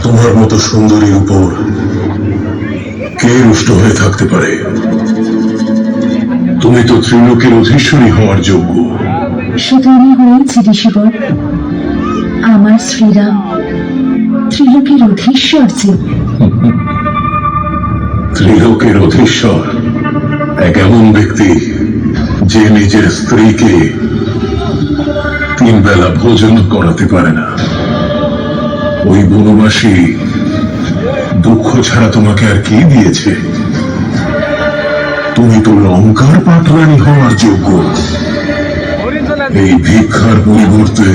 তোমার মতো সুন্দরীর উপর কে রুষ্ট হয়ে থাকতে পারে? তুমি তো ত্রিলোকের অধীশ্বরী হওয়ার যোগ্য। শুধু আমি হয়েছি ঋষিবর। আমার শ্রীরাম ত্রিলোকের অধীশ্বর যে। ত্রিলোকের অধীশ্বর এক এমন ব্যক্তি যে নিজের স্ত্রীকে 3 বেলা ভোজন করাতে পারে না। ওই বনবাসী দুঃখ ছাড়া তোমাকে আর কি দিয়েছে? তুমি তো লঙ্কার পাটরানী হওয়ার যোগ্য। এই ভিক্ষার পরিবর্তে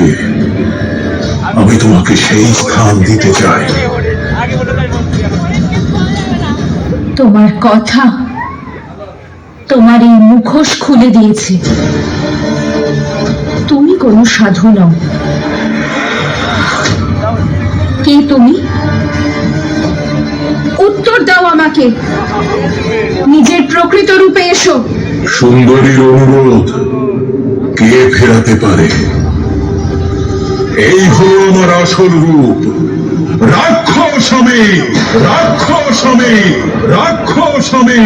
আমি তোমাকে সেই স্থান দিতে চাই। তোমার কথা তোমার এই মুখোশ খুলে দিয়েছে। তুমি কোনো সাধু নও। কে তুমি? উত্তর দাও আমাকে। নিজের প্রকৃত রূপে এসো। সুন্দরীর অনুরোধ কে ফেরাতে পারে? এই হলো আমার আসল রূপ। রাক্ষস আমি, রাক্ষস আমি, রাক্ষস আমি।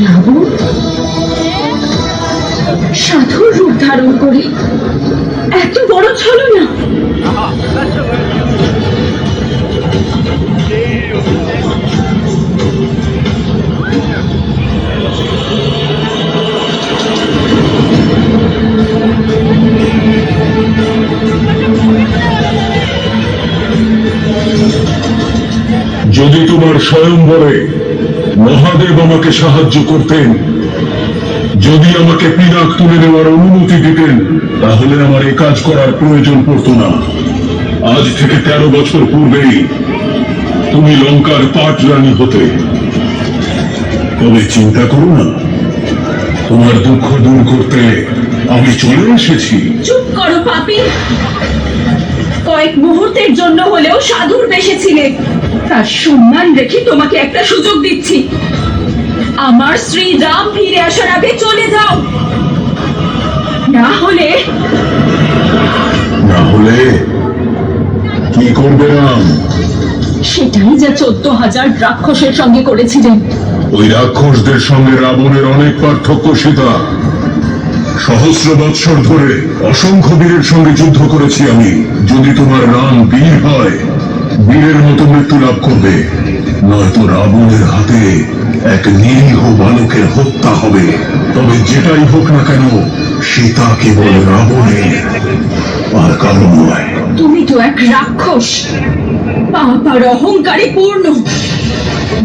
রাবণ সাধুর রূপ ধারণ করে এত বড় ছলনা! যদি তোমার স্বয়ংবরে মহাদেব আমাকে সাহায্য করতেন, যদি আমাকে পিনাক তুলে নেওয়ার অনুমতি দিতেন, তাহলে আমার এই কাজ করার প্রয়োজন পড়তো না। আজ থেকে 13 বছর পূর্বেই তুমি লঙ্কার পাটরানী হতে। তবে চিন্তা করো না, তোমার দুঃখ দূর করতে আমি চলে এসেছি। চুপ করো পাপী! কয়েক মুহূর্তের জন্য হলেও সাধুর বেশে ছিলে। তার সম্মান রেখে তোমাকে একটা সুযোগ দিচ্ছি। আমার শ্রী রাম ফিরে আসার আগে চলে যাও, না হলে কি করবে রাম? সেটাই যা 14,000 রাক্ষসের সঙ্গে করেছিলেন। ওই রাক্ষসদের সঙ্গে রাবণের অনেক পার্থক্য সীতা। সহস্র বৎসর ধরে অসংখ্য বীরের সঙ্গে যুদ্ধ করেছি আমি। যদি তোমার রাম বীর হয়, বীরের মতো মৃত্যু লাভ করবে, নয়তো রাবণের হাতে এক নিরীহ বালকের হত্যা হবে। তবে যেটাই হোক না কেন, সীতা কেবল রাবণের, আর কারণ নয়। তুমি তো এক রাক্ষস, পাপ আর অহংকারে পূর্ণ।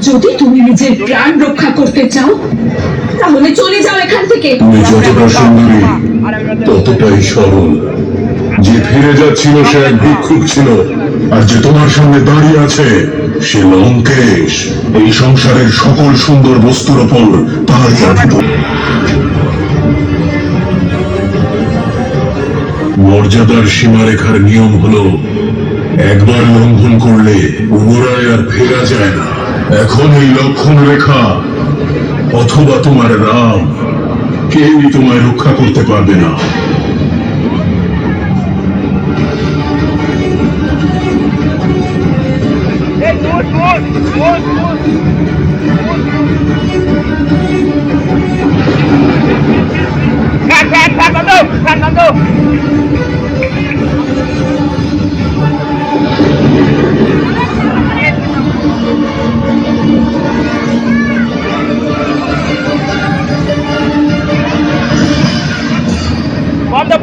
যদি তুমি নিজের প্রাণ রক্ষা করতে চাও, তাহলে চলে যাও এখান থেকে। তুমি যতটা সুন্দরী, ততটাই সরল। যে ফিরে যাচ্ছিল সে এক ভিক্ষুক ছিল, আর যে তোমার সামনে দাঁড়িয়ে আছে সে লঙ্কেশ। এই সংসারের সকল সুন্দর বস্তুর ওপর তার মর্যাদার সীমারেখার নিয়ম হলো একবার লঙ্ঘন করলে পুনরায় আর ফেরা যায় না। এখন এই লক্ষণ রেখা অথবা তোমার রাম, কেউই তোমায় রক্ষা করতে পারবে না।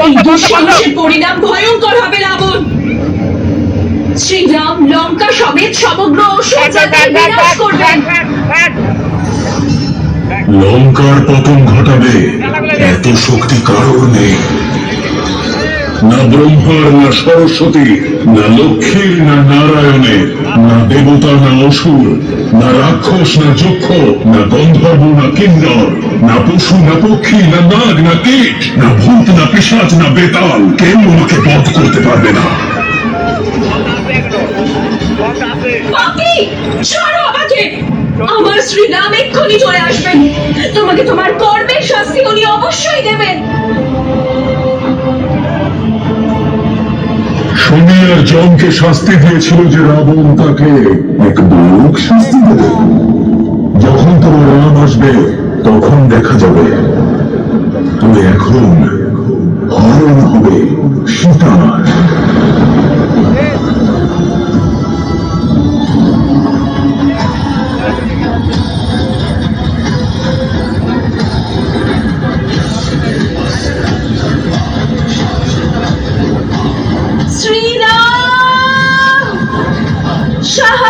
এই দুঃসাহসের পরিণাম ভয়ঙ্কর হবে রাবণ। শ্রীরাম লঙ্কা সমেত সমগ্র অসুর জাতির বিনাশ করবেন। লঙ্কার পতন ঘটাবে এত শক্তি কারোর নেই, না ব্রহ্মার, না সরস্বতী, না লক্ষ্মীর, না নারায়ণের, না দেবতা, না অসুর, না রাক্ষস, না যক্ষ, না গন্ধর্ব, না কিন্নর, না পশু, না পক্ষী, না নাগ, না কীট, না ভূত, না পিশাচ, না বেতাল, কেউ আমাকে বধ করতে পারবে না। পাপি, ছাড়ো আমাকে। আমার শ্রীরাম এক্ষুনি চলে আসবেন। তোমাকে তোমার কর্মের শাস্তি উনি অবশ্যই দেবেন। শনি আর যমকে শাস্তি দিয়েছিল যে রাবণ তাকে এক দুর্লভ শাস্তি দেবে। যখন তোমার রাম আসবে তখন দেখা যাবে। তবে এখন হরণ হবে সীতার। শ্রীরাম, সাহস